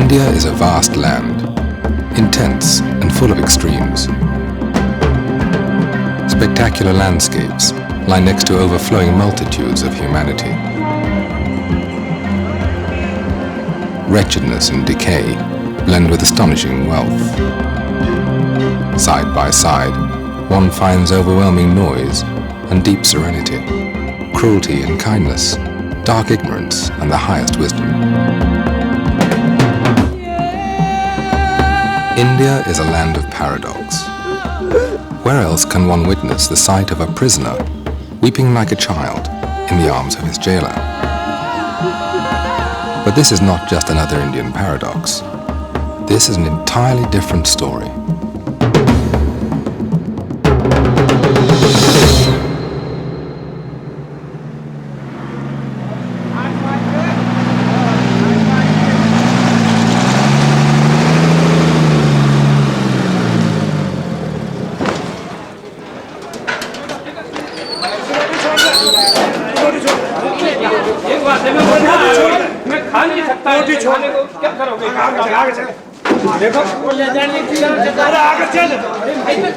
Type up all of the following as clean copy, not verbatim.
India is a vast land, intense and full of extremes. Spectacular landscapes lie next to overflowing multitudes of humanity. Wretchedness and decay blend with astonishing wealth. Side by side, one finds overwhelming noise and deep serenity, cruelty and kindness, dark ignorance and the highest wisdom. India is a land of paradox. Where else can one witness the sight of a prisoner weeping like a child in the arms of his jailer? But this is not just another Indian paradox. This is an entirely different story.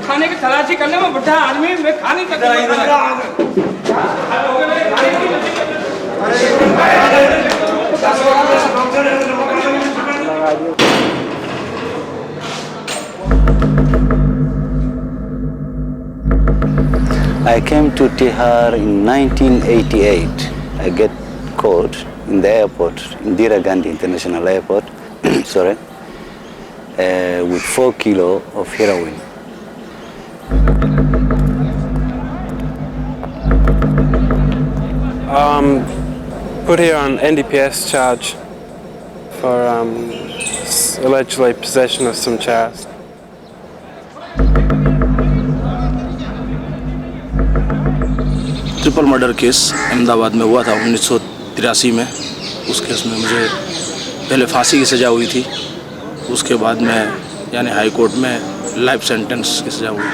खाने की तलाशी करने में बुढ़ा आदमी मैं खा नहीं सकता। I came to Tihar in 1988. I get caught in the airport, Indira Gandhi International Airport, sorry, with 4 kilos of heroin. Put here on NDPS charge for allegedly possession of some chaff. Triple murder case Ahmedabad में हुआ था 1983 में। उस case में मुझे पहले फांसी की सज़ा हुई थी, उसके बाद में यानी हाई कोर्ट में लाइफ सेंटेंस की सज़ा हुई।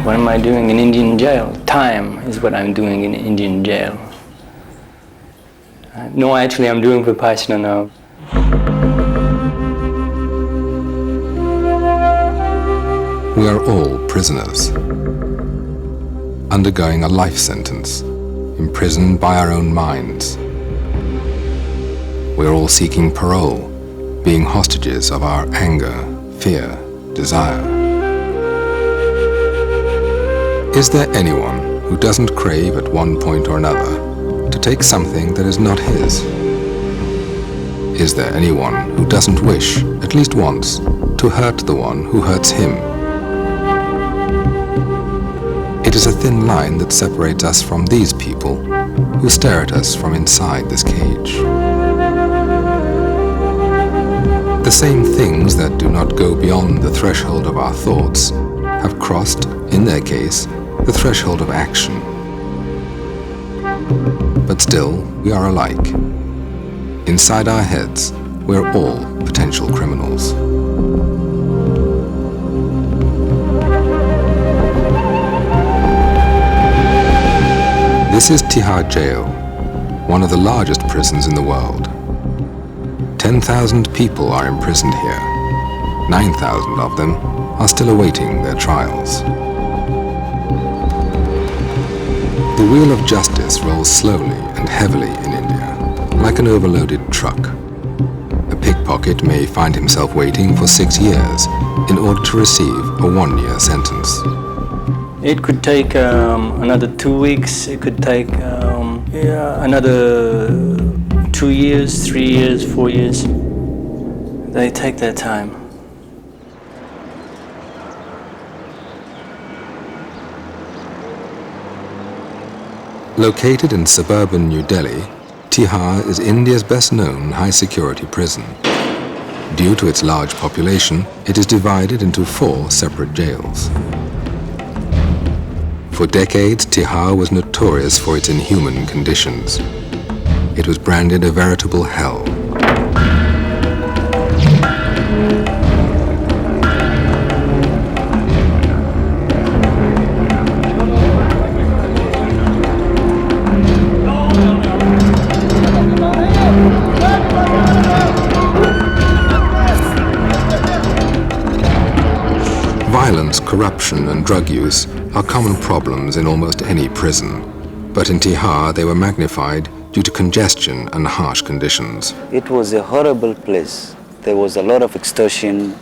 What am I doing in Indian jail? Time is what I'm doing in Indian jail. No, actually I'm doing vipassana now. We are all prisoners, undergoing a life sentence, imprisoned by our own minds. We are all seeking parole, being hostages of our anger, fear, desire. Is there anyone who doesn't crave at one point or another to take something that is not his? Is there anyone who doesn't wish, at least once, to hurt the one who hurts him? It is a thin line that separates us from these people who stare at us from inside this cage. The same things that do not go beyond the threshold of our thoughts have crossed, in their case, the threshold of action. But still, we are alike. Inside our heads, we're all potential criminals. This is Tihar Jail, one of the largest prisons in the world. 10,000 people are imprisoned here. 9,000 of them are still awaiting their trials. The wheel of justice rolls slowly and heavily in India, like an overloaded truck. A pickpocket may find himself waiting for 6 years in order to receive a 1-year sentence. It could take another 2 weeks. It could take another 2 years, 3 years, 4 years. They take their time. Located in suburban New Delhi, Tihar is India's best-known high-security prison. Due to its large population, it is divided into 4 separate jails. For decades, Tihar was notorious for its inhuman conditions. It was branded a veritable hell. corruption and drug use are common problems in almost any prison. But in Tihar, they were magnified due to congestion and harsh conditions. It was a horrible place. There was a lot of extortion,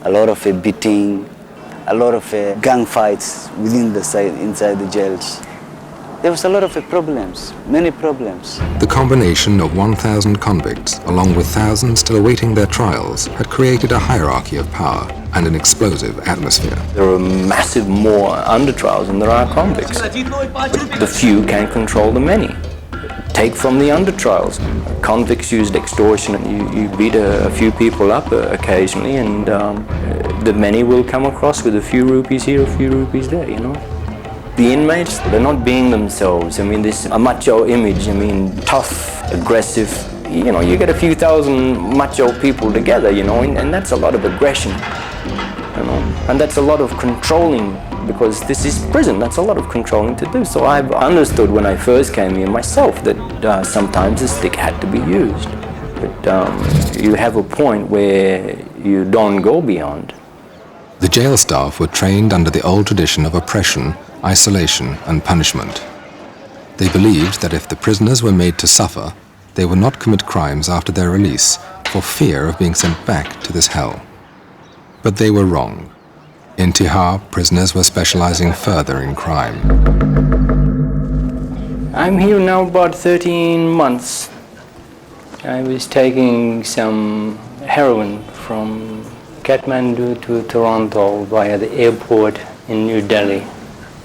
a lot of beating, a lot of gang fights inside the jails. There was a lot of problems, many problems. The combination of 1,000 convicts, along with thousands still awaiting their trials, had created a hierarchy of power and an explosive atmosphere. There are massive more under trials than there are convicts. The few can control the many. Take from the under trials. Convicts used extortion, and you beat a few people up occasionally, and the many will come across with a few rupees here, a few rupees there, you know. The inmates, they're not being themselves. I mean, this a macho image, I mean, tough, aggressive. You know, you get a few thousand macho people together, you know, and that's a lot of aggression, you know, and that's a lot of controlling, because this is prison. That's a lot of controlling to do. So I've understood when I first came here myself that sometimes the stick had to be used. But you have a point where you don't go beyond. The jail staff were trained under the old tradition of oppression, isolation and punishment. They believed that if the prisoners were made to suffer, they would not commit crimes after their release for fear of being sent back to this hell. But they were wrong. In Tihar, prisoners were specializing further in crime. I'm here now about 13 months. I was taking some heroin from Kathmandu to Toronto via the airport in New Delhi.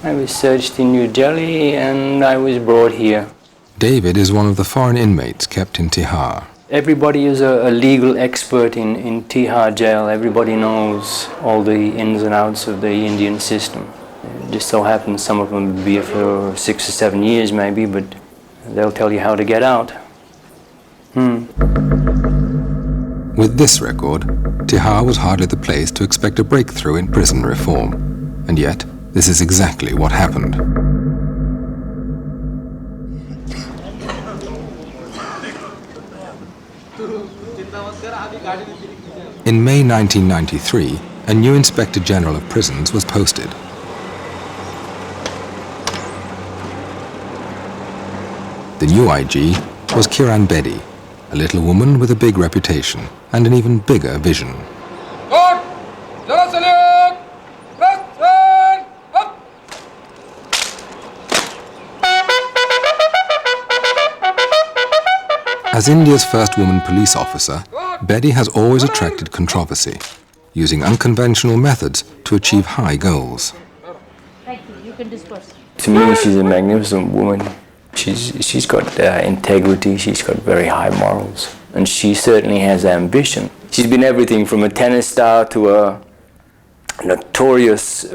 I was searched in New Delhi and I was brought here. David is one of the foreign inmates kept in Tihar. Everybody is a legal expert in Tihar jail. Everybody knows all the ins and outs of the Indian system. It just so happens some of them will be here for 6 or 7 years maybe, but they'll tell you how to get out. With this record, Tihar was hardly the place to expect a breakthrough in prison reform. And yet, this is exactly what happened. In May 1993, a new Inspector General of Prisons was posted. The new IG was Kiran Bedi, a little woman with a big reputation and an even bigger vision. As India's first woman police officer, Bedi has always attracted controversy, using unconventional methods to achieve high goals. Thank you. You can disperse. To me, she's a magnificent woman. She's got integrity, she's got very high morals, and she certainly has ambition. She's been everything from a tennis star to a notorious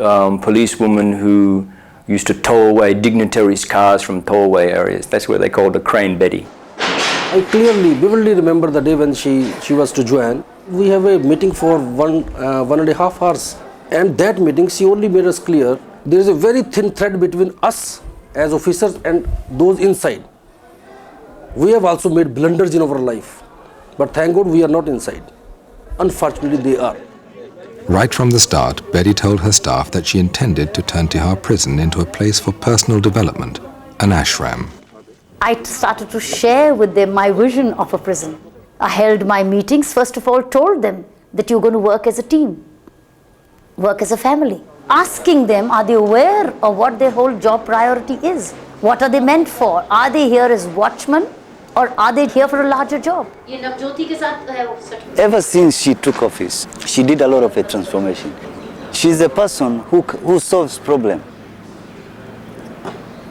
policewoman who used to tow away dignitaries' cars from towaway areas. That's where they called her Crane Betty. I vividly remember the day when she was to join. We have a meeting for 1.5 hours, and that meeting she only made us clear there is a very thin thread between us as officers and those inside. We have also made blunders in our life, but thank God we are not inside. Unfortunately, they are. Right from the start, Betty told her staff that she intended to turn Tihar prison into a place for personal development, an ashram. I started to share with them my vision of a prison. I held my meetings, first of all told them that you're going to work as a team, work as a family. Asking them, are they aware of what their whole job priority is? What are they meant for? Are they here as watchmen or are they here for a larger job? Ever since she took office, she did a lot of a transformation. She's a person who solves problems.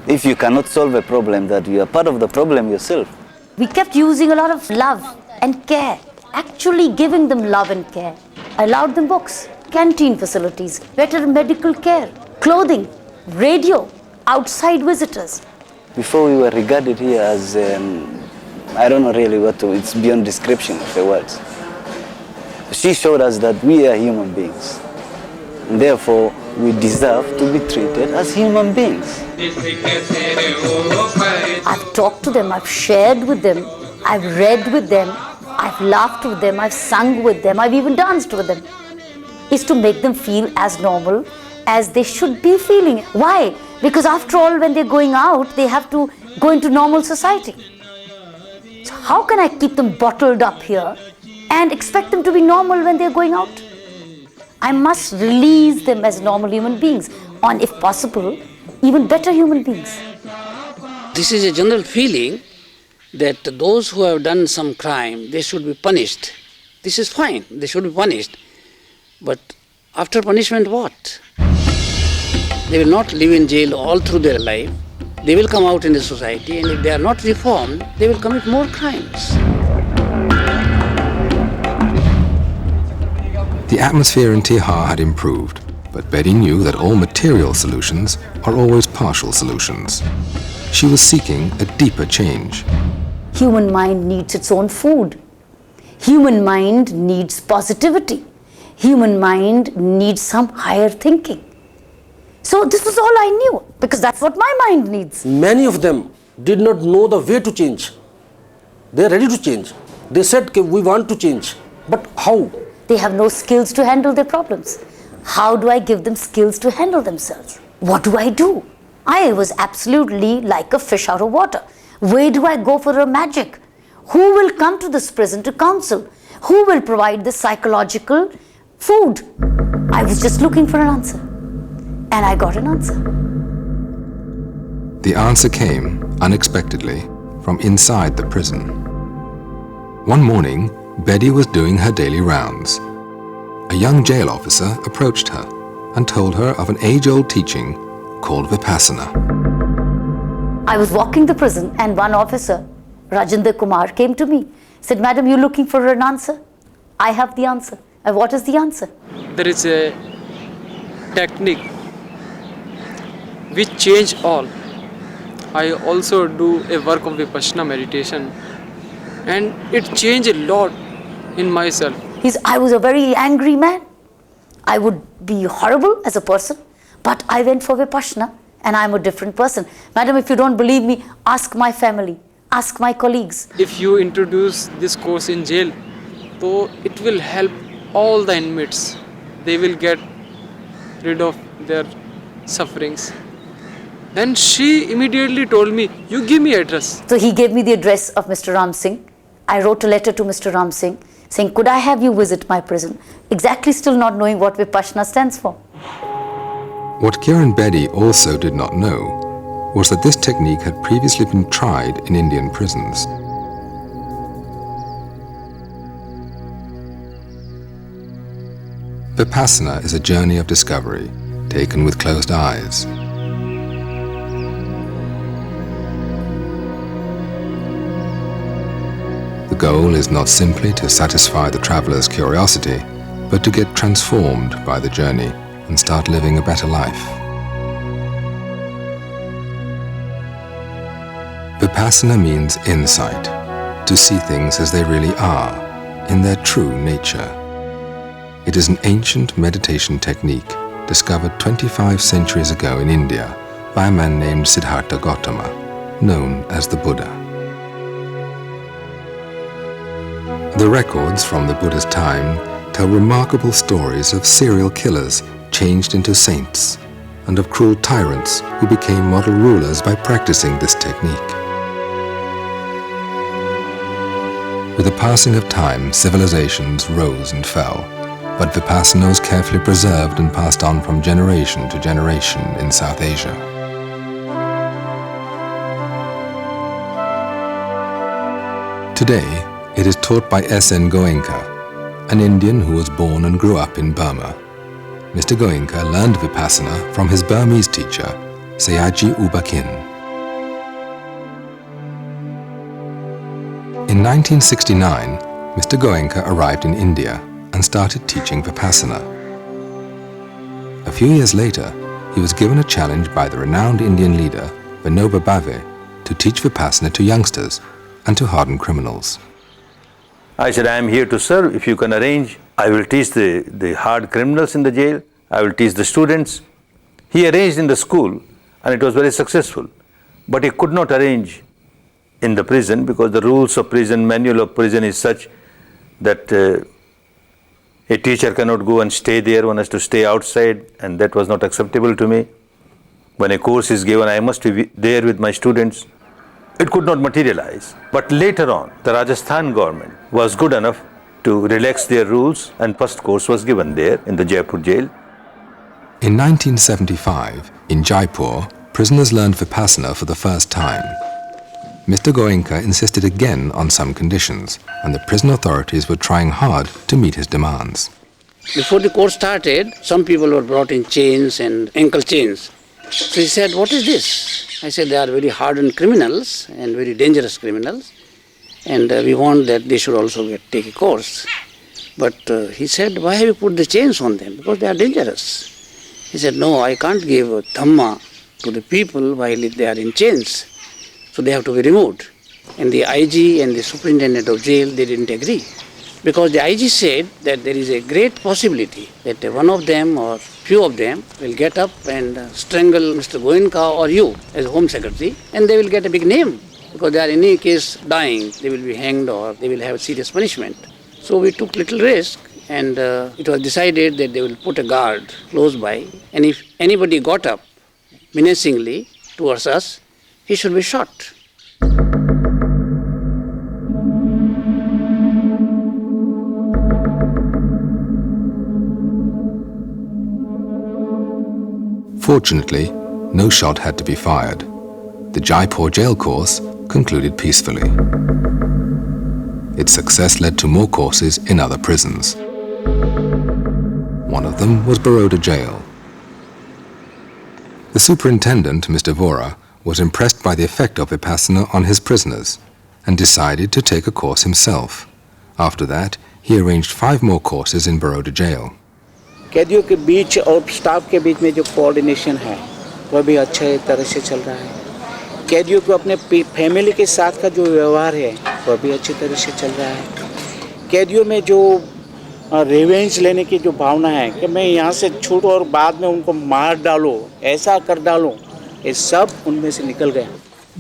If you cannot solve a problem, that you are part of the problem yourself. We kept using a lot of love and care, actually giving them love and care. I allowed them books, canteen facilities, better medical care, clothing, radio, outside visitors. Before we were regarded here as, I don't know really it's beyond description of the words. She showed us that we are human beings. And therefore, we deserve to be treated as human beings. I've talked to them, I've shared with them, I've read with them, I've laughed with them, I've sung with them, I've even danced with them. Is to make them feel as normal as they should be feeling. Why? Because after all, when they're going out, they have to go into normal society. So how can I keep them bottled up here and expect them to be normal when they're going out? I must release them as normal human beings, and if possible, even better human beings. This is a general feeling that those who have done some crime, they should be punished. This is fine, they should be punished. But after punishment, what? They will not live in jail all through their life. They will come out in the society, and if they are not reformed, they will commit more crimes. The atmosphere in Tihar had improved, but Betty knew that all material solutions are always partial solutions. She was seeking a deeper change. Human mind needs its own food. Human mind needs positivity. Human mind needs some higher thinking. So this was all I knew, because that's what my mind needs. Many of them did not know the way to change. They are ready to change. They said, we want to change. But how? They have no skills to handle their problems. How do I give them skills to handle themselves? What do I do? I was absolutely like a fish out of water. Where do I go for a magic? Who will come to this prison to counsel? Who will provide the psychological food? I was just looking for an answer. And I got an answer. The answer came, unexpectedly, from inside the prison. One morning, Betty was doing her daily rounds. A young jail officer approached her and told her of an age-old teaching called vipassana. I was walking the prison and one officer, Rajendra Kumar, came to me. Said, "Madam, you're looking for an answer? I have the answer." And what is the answer? There is a technique which change all. I also do a work of vipassana meditation, and it changed a lot in myself. I was a very angry man. I would be horrible as a person, but I went for vipassana and I'm a different person. Madam, if you don't believe me, ask my family, ask my colleagues. If you introduce this course in jail, so it will help all the inmates. They will get rid of their sufferings. Then she immediately told me, "You give me address." So he gave me the address of Mr. Ram Singh. I wrote a letter to Mr. Ram Singh saying, "Could I have you visit my prison?" Exactly still not knowing what vipassana stands for. What Kiran Bedi also did not know was that this technique had previously been tried in Indian prisons. Vipassana is a journey of discovery, taken with closed eyes. The goal is not simply to satisfy the traveler's curiosity, but to get transformed by the journey and start living a better life. Vipassana means insight, to see things as they really are, in their true nature. It is an ancient meditation technique discovered 25 centuries ago in India by a man named Siddhartha Gautama, known as the Buddha. The records from the Buddha's time tell remarkable stories of serial killers changed into saints and of cruel tyrants who became model rulers by practicing this technique. With the passing of time, civilizations rose and fell, but Vipassana was carefully preserved and passed on from generation to generation in South Asia. Today, it is taught by S.N. Goenka, an Indian who was born and grew up in Burma. Mr. Goenka learned Vipassana from his Burmese teacher, Sayaji Ubakin. In 1969, Mr. Goenka arrived in India and started teaching Vipassana. A few years later, he was given a challenge by the renowned Indian leader, Vinoba Bhave, to teach Vipassana to youngsters and to hardened criminals. I said, I am here to serve. If you can arrange, I will teach the hard criminals in the jail. I will teach the students. He arranged in the school and it was very successful. But he could not arrange in the prison because the rules of prison, manual of prison is such that A teacher cannot go and stay there, one has to stay outside, and that was not acceptable to me. When a course is given, I must be there with my students. It could not materialize. But later on, the Rajasthan government was good enough to relax their rules, and first course was given there in the Jaipur jail. In 1975, in Jaipur, prisoners learned vipassana for the first time. Mr. Goenka insisted again on some conditions, and the prison authorities were trying hard to meet his demands. Before the course started, some people were brought in chains and ankle chains. So he said, "What is this?" I said, "They are very hardened criminals and very dangerous criminals, and we want that they should also take a course." But he said, "Why have you put the chains on them? Because they are dangerous." He said, "No, I can't give Dhamma to the people while they are in chains. So they have to be removed." And the IG and the superintendent of jail, they didn't agree. Because the IG said that there is a great possibility that one of them or few of them will get up and strangle Mr. Goenka or you as Home Secretary, and they will get a big name. Because they are in any case dying, they will be hanged or they will have serious punishment. So we took little risk, and it was decided that they will put a guard close by, and if anybody got up menacingly towards us, he should be shot. Fortunately, no shot had to be fired. The Jaipur jail course concluded peacefully. Its success led to more courses in other prisons. One of them was Baroda jail. The superintendent, Mr. Vora, was impressed by the effect of vipassana on his prisoners and decided to take a course himself. After that, he arranged 5 more courses in Baroda jail. कैदियों के बीच और staff के बीच में जो coordination है वह भी अच्छे तरह से चल रहा है। कैदियों को अपने फैमिली के साथ का जो व्यवहार है वह भी अच्छी तरह से चल रहा है। कैदियों में जो रिवेंज लेने की जो भावना है कि मैं यहाँ से छूटूं और बाद में उनको मार डालूं, ऐसा कर डालूं, ये सब उनमें से निकल गया।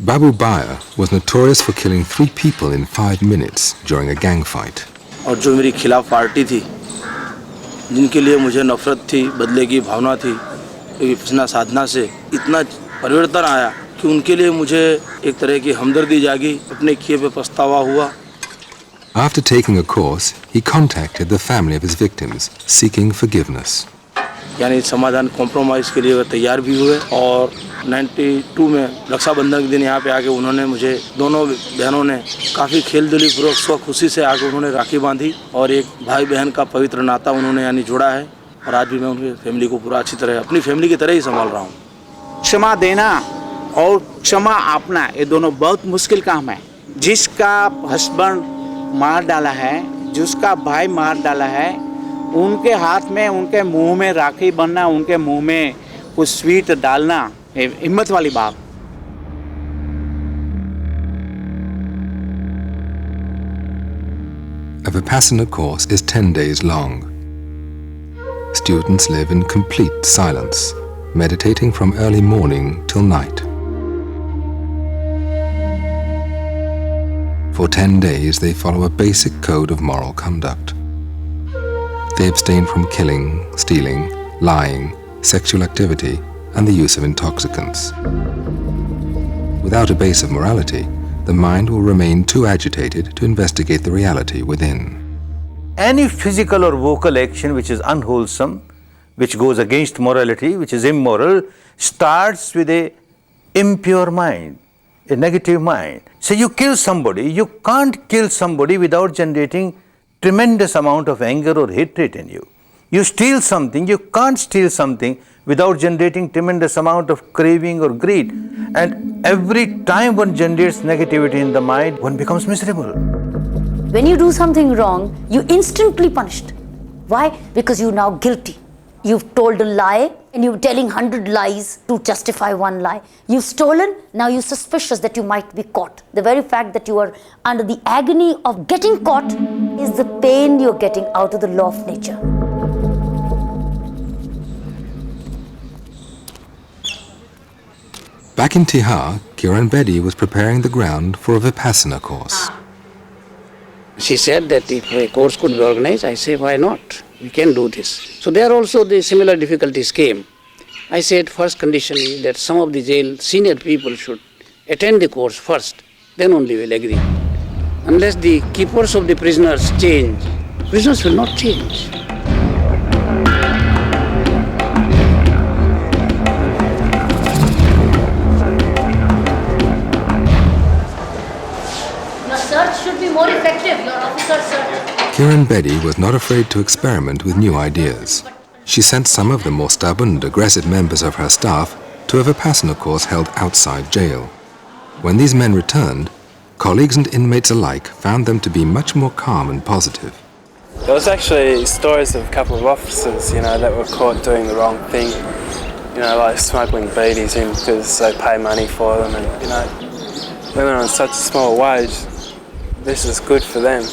Babu Baya was notorious for killing 3 people in 5 minutes during a gang fight. और जो मेरी खिलाफ पार्टी थी, जिनके लिए मुझे नफरत थी, बदले की भावना थी, विपश्यना साधना से इतना परिवर्तन आया कि उनके लिए मुझे एक तरह की हमदर्दी जागी, अपने किए पे पछतावा हुआ। After taking a course, he contacted the family of his victims, seeking forgiveness. यानी समाधान कॉम्प्रोमाइज़ के लिए वो तैयार भी हुए, और 92 में रक्षाबंधन के दिन यहाँ पे आके उन्होंने मुझे, दोनों बहनों ने काफ़ी खेलदिली पूर्वक स्व खुशी से आके उन्होंने राखी बांधी और एक भाई बहन का पवित्र नाता उन्होंने यानी जोड़ा है, और आज भी मैं उनकी फैमिली को पूरा अच्छी तरह अपनी फैमिली की तरह ही संभाल रहा हूँ। क्षमा देना और क्षमा आपना ये दोनों बहुत मुश्किल काम है। जिसका हस्बैंड मार डाला है, जिसका भाई मार डाला है, उनके हाथ में, उनके मुंह में राखी बनना, उनके मुंह में कुछ स्वीट डालना, हिम्मत वाली बात। A vipassana course is 10 days long. Students live in complete silence, meditating from early morning till night. For 10 days, they follow a basic code of moral conduct. They abstain from killing, stealing, lying, sexual activity, and the use of intoxicants. Without a base of morality, the mind will remain too agitated to investigate the reality within. Any physical or vocal action which is unwholesome, which goes against morality, which is immoral, starts with a impure mind, a negative mind. So you kill somebody, you can't kill somebody without generating tremendous amount of anger or hatred in you. You steal something, you can't steal something without generating tremendous amount of craving or greed. And every time one generates negativity in the mind, one becomes miserable. When you do something wrong, you instantly punished. Why? Because you're now guilty. You've told a lie and you're telling 100 lies to justify one lie. You've stolen, now you're suspicious that you might be caught. The very fact that you are under the agony of getting caught is the pain you're getting out of the law of nature. Back in Tihar, Kiran Bedi was preparing the ground for a vipassana course. She said that if a course could be organized, I say, why not? we can do this. So there also the similar difficulties came. I said first condition is that some of the jail senior people should attend the course first, then only we'll agree. Unless the keepers of the prisoners change, prisoners will not change. Your search should be more effective, your officer's search. Kiran Bedi was not afraid to experiment with new ideas. She sent some of the more stubborn and aggressive members of her staff to a vipassana course held outside jail. When these men returned, colleagues and inmates alike found them to be much more calm and positive. There was actually stories of a couple of officers, that were caught doing the wrong thing, like smuggling beaties in because they pay money for them, and when they're on such a small wage, this is good for them.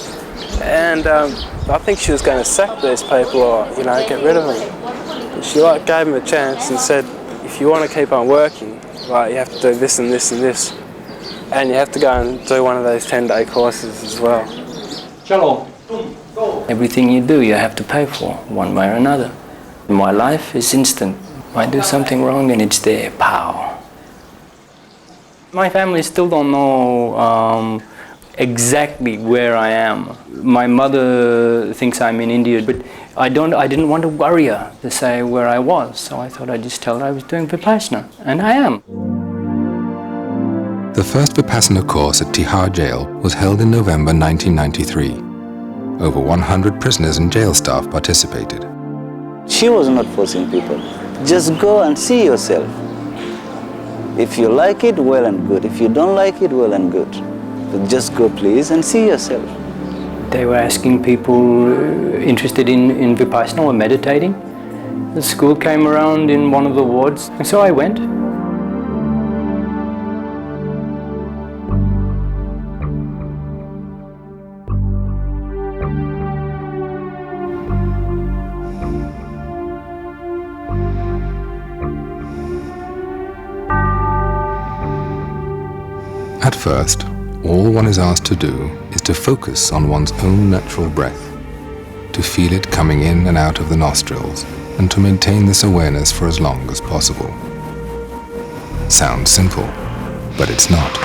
And I think she was going to sack these people or, get rid of them. She gave them a chance and said, if you want to keep on working, you have to do this and this and this. And you have to go and do one of those 10-day courses as well. Everything you do, you have to pay for, one way or another. My life is instant. I do something wrong and it's there, pow. My family still don't know exactly where I am. My mother thinks I'm in India, but I didn't want to worry her to say where I was, so I thought I'd just tell her I was doing vipassana, and I am. The first vipassana course at Tihar jail was held in November 1993. Over 100 prisoners and jail staff participated. She was not forcing people. Just go and see yourself. If you like it, well and good. If you don't like it, well and good. But just go please and see yourself. They were asking people interested in vipassana or meditating. The school came around in one of the wards, and so I went. At first, all one is asked to do is to focus on one's own natural breath, to feel it coming in and out of the nostrils, and to maintain this awareness for as long as possible. Sounds simple, but it's not.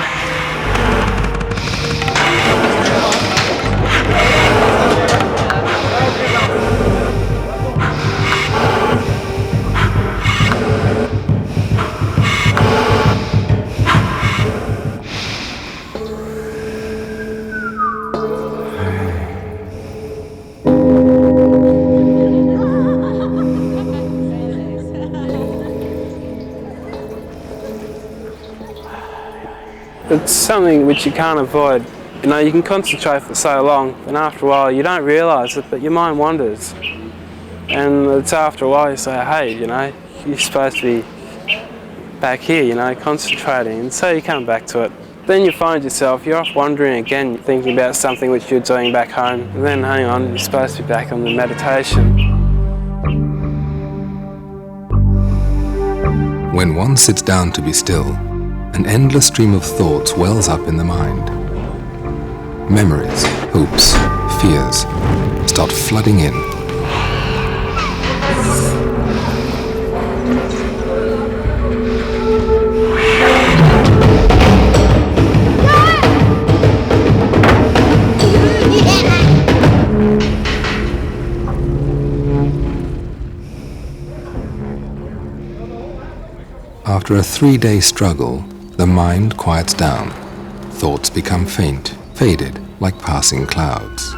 It's something which you can't avoid. You can concentrate for so long, and after a while you don't realise it, but your mind wanders. And it's after a while you say, hey, you're supposed to be back here, concentrating, and so you come back to it. Then you find yourself, you're off wandering again, thinking about something which you're doing back home, and then hang on, you're supposed to be back on the meditation. When one sits down to be still, an endless stream of thoughts wells up in the mind. Memories, hopes, fears start flooding in. After a 3-day struggle, the mind quiets down. Thoughts become faint, faded, like passing clouds.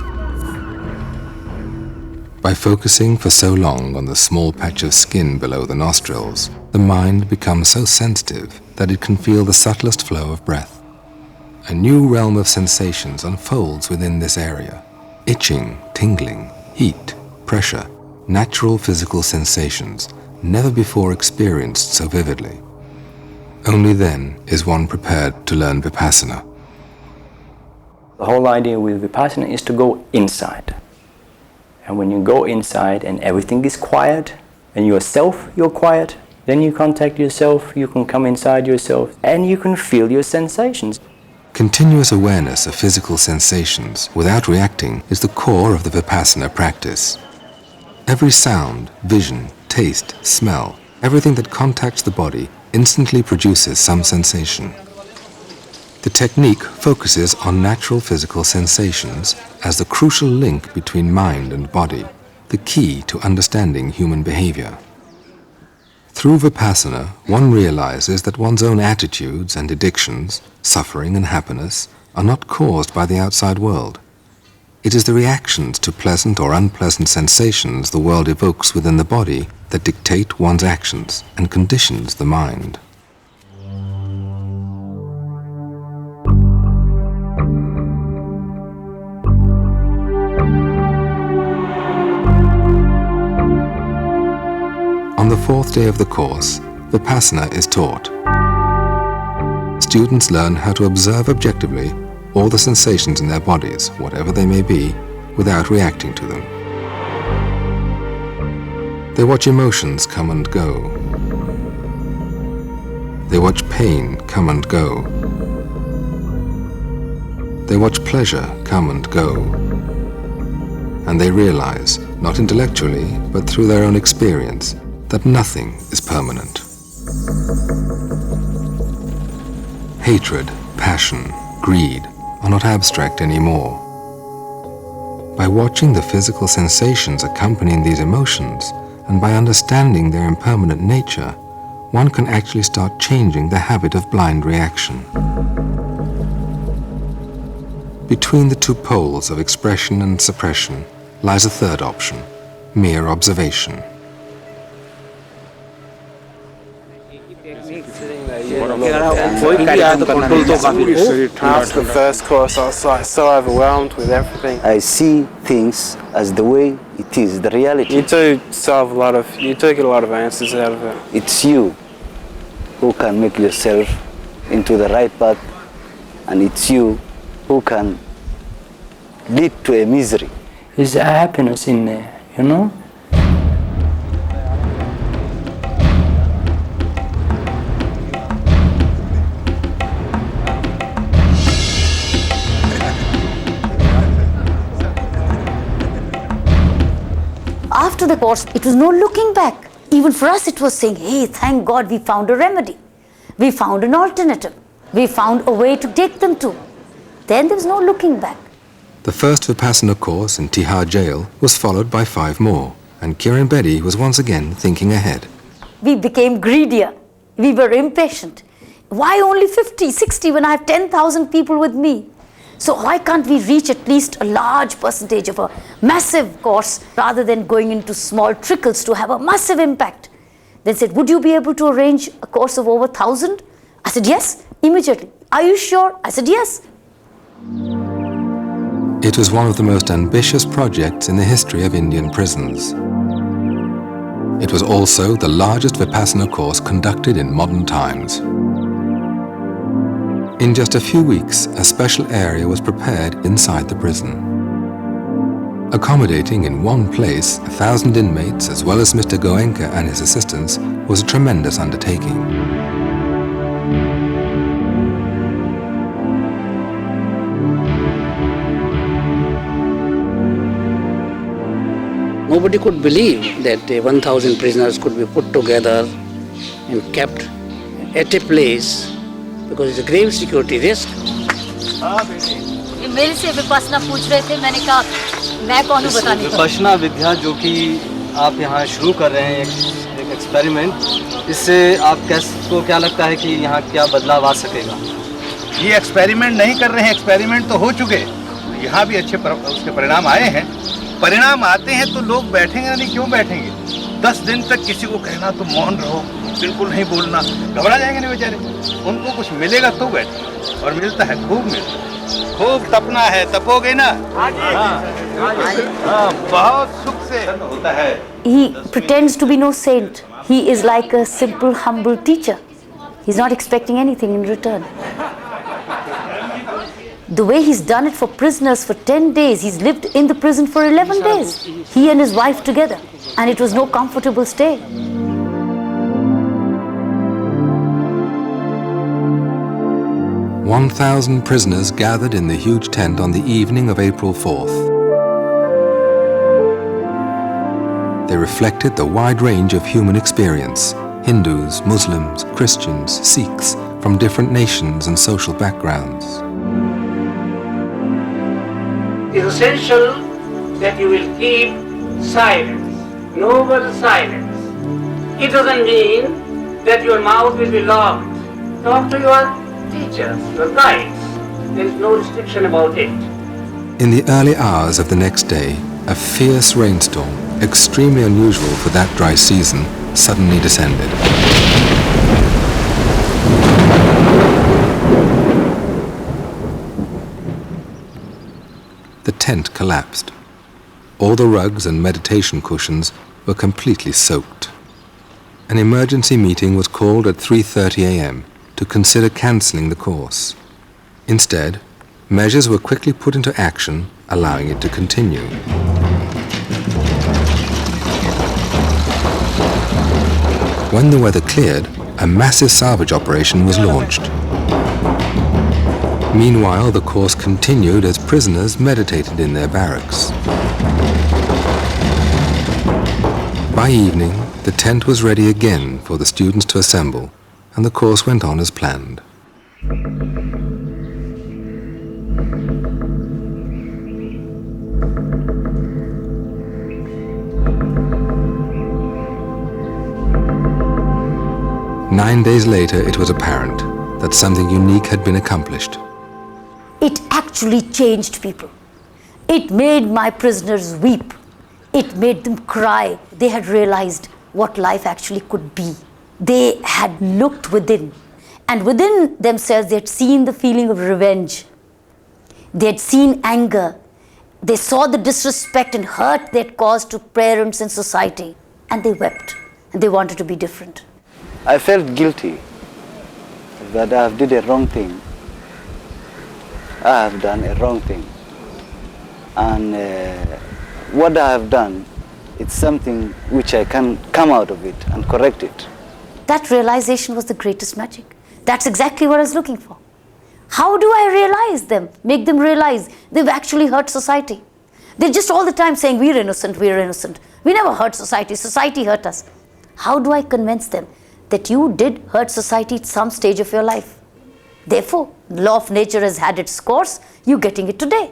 By focusing for so long on the small patch of skin below the nostrils, the mind becomes so sensitive that it can feel the subtlest flow of breath. A new realm of sensations unfolds within this area. Itching, tingling, heat, pressure, natural physical sensations, never before experienced so vividly. Only then is one prepared to learn vipassana. The whole idea with vipassana is to go inside. And when you go inside and everything is quiet, and you're quiet, then you contact yourself, you can come inside yourself, and you can feel your sensations. Continuous awareness of physical sensations without reacting is the core of the vipassana practice. Every sound, vision, taste, smell, everything that contacts the body instantly produces some sensation. The technique focuses on natural physical sensations as the crucial link between mind and body, the key to understanding human behavior. Through vipassana, one realizes that one's own attitudes and addictions, suffering and happiness, are not caused by the outside world. It is the reactions to pleasant or unpleasant sensations the world evokes within the body that dictate one's actions and conditions the mind. On the fourth day of the course, vipassana is taught. Students learn how to observe objectively all the sensations in their bodies, whatever they may be, without reacting to them. They watch emotions come and go. They watch pain come and go. They watch pleasure come and go. And they realize, not intellectually, but through their own experience, that nothing is permanent. Hatred, passion, greed are not abstract anymore. By watching the physical sensations accompanying these emotions, and by understanding their impermanent nature, one can actually start changing the habit of blind reaction. Between the two poles of expression and suppression lies a third option, mere observation. After the first course, I was like so overwhelmed with everything. I see things as the way it is, the reality. You do get a lot of answers out of it. It's you who can make yourself into the right path, and it's you who can lead to a misery. There's a happiness in there, you know? After the course, it was no looking back. Even for us, it was saying, hey, thank God we found a remedy. We found an alternative. We found a way to take them to. Then there was no looking back. The first Vipassana course in Tihar jail was followed by 5 more, and Kiran Bedi was once again thinking ahead. We became greedier. We were impatient. Why only 50, 60 when I have 10,000 people with me? So why can't we reach at least a large percentage of a massive course rather than going into small trickles to have a massive impact? They said, would you be able to arrange a course of over 1,000? I said, yes, immediately. Are you sure? I said, yes. It was one of the most ambitious projects in the history of Indian prisons. It was also the largest Vipassana course conducted in modern times. In just a few weeks, a special area was prepared inside the prison. Accommodating in one place 1,000 inmates as well as Mr. Goenka and his assistants was a tremendous undertaking. Nobody could believe that 1,000 prisoners could be put together and kept at a place because it's a grave security risk. ये मेरे से विपासना पूछ रहे थे, मैंने कहा मैं कौन हूँ बताने को। विपासना विद्या जो कि आप यहाँ शुरू कर रहे हैं एक एक्सपेरिमेंट, इससे आप को क्या लगता है कि यहाँ क्या बदलाव आ सकेगा? ये एक्सपेरिमेंट नहीं कर रहे हैं, एक्सपेरिमेंट तो हो चुके, यहाँ भी अच्छे उसके परिणाम आए हैं। परिणाम आते हैं तो लोग बैठेंगे नहीं, क्यों बैठेंगे? 10 दिन तक किसी को कहना तो मौन रहो, बिल्कुल नहीं बोलना, घबरा जाएंगे नहीं बेचारे। उनको कुछ मिलेगा तो बैठे, और मिलता है, खूब मिलता है। खूब तपना है, तपोगे ना? बहुत सुख से होता है। He pretends to be no saint. He is like a simple, humble teacher. He's not expecting anything in return. The way he's done it for prisoners for 10 days, he's lived in the prison for 11 days. He and his wife together. And it was no comfortable stay. One 1,000 prisoners gathered in the huge tent on the evening of April 4th. They reflected the wide range of human experience: Hindus, Muslims, Christians, Sikhs, from different nations and social backgrounds. It is essential that you will keep silence, noble silence. It doesn't mean that your mouth will be locked. Talk to your teachers, your guides. There is no restriction about it. In the early hours of the next day, a fierce rainstorm, extremely unusual for that dry season, suddenly descended. The tent collapsed. All the rugs and meditation cushions were completely soaked. An emergency meeting was called at 3:30 a.m. to consider cancelling the course. Instead, measures were quickly put into action, allowing it to continue. When the weather cleared, a massive salvage operation was launched. Meanwhile, the course continued as prisoners meditated in their barracks. By evening, the tent was ready again for the students to assemble, and the course went on as planned. Nine days later, it was apparent that something unique had been accomplished. It actually changed people. It made my prisoners weep. It made them cry. They had realized what life actually could be. They had looked within, and within themselves they had seen the feeling of revenge. They had seen anger. They saw the disrespect and hurt they had caused to parents and society, and they wept, and they wanted to be different. I felt guilty that I have did a wrong thing. I have done a wrong thing. And what I have done, it's something which I can come out of it and correct it. That realization was the greatest magic. That's exactly what I was looking for. How do I realize them, make them realize they've actually hurt society? They're just all the time saying, we're innocent, we're innocent. We never hurt society, society hurt us. How do I convince them that you did hurt society at some stage of your life? Therefore, the law of nature has had its course, you're getting it today.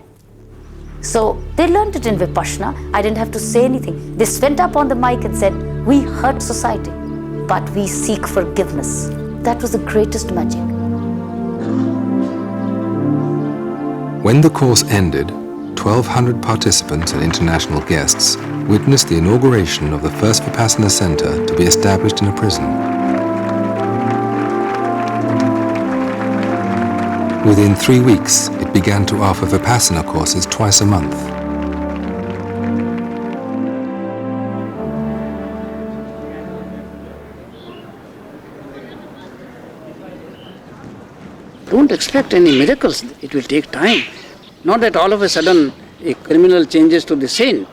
So they learned it in vipassana. I didn't have to say anything. They went up on the mic and said, we hurt society, but we seek forgiveness. That was the greatest magic. When the course ended, 1,200 participants and international guests witnessed the inauguration of the first Vipassana center to be established in a prison. Within 3 weeks, it began to offer Vipassana courses twice a month. Don't expect any miracles. It will take time. Not that all of a sudden a criminal changes to the saint.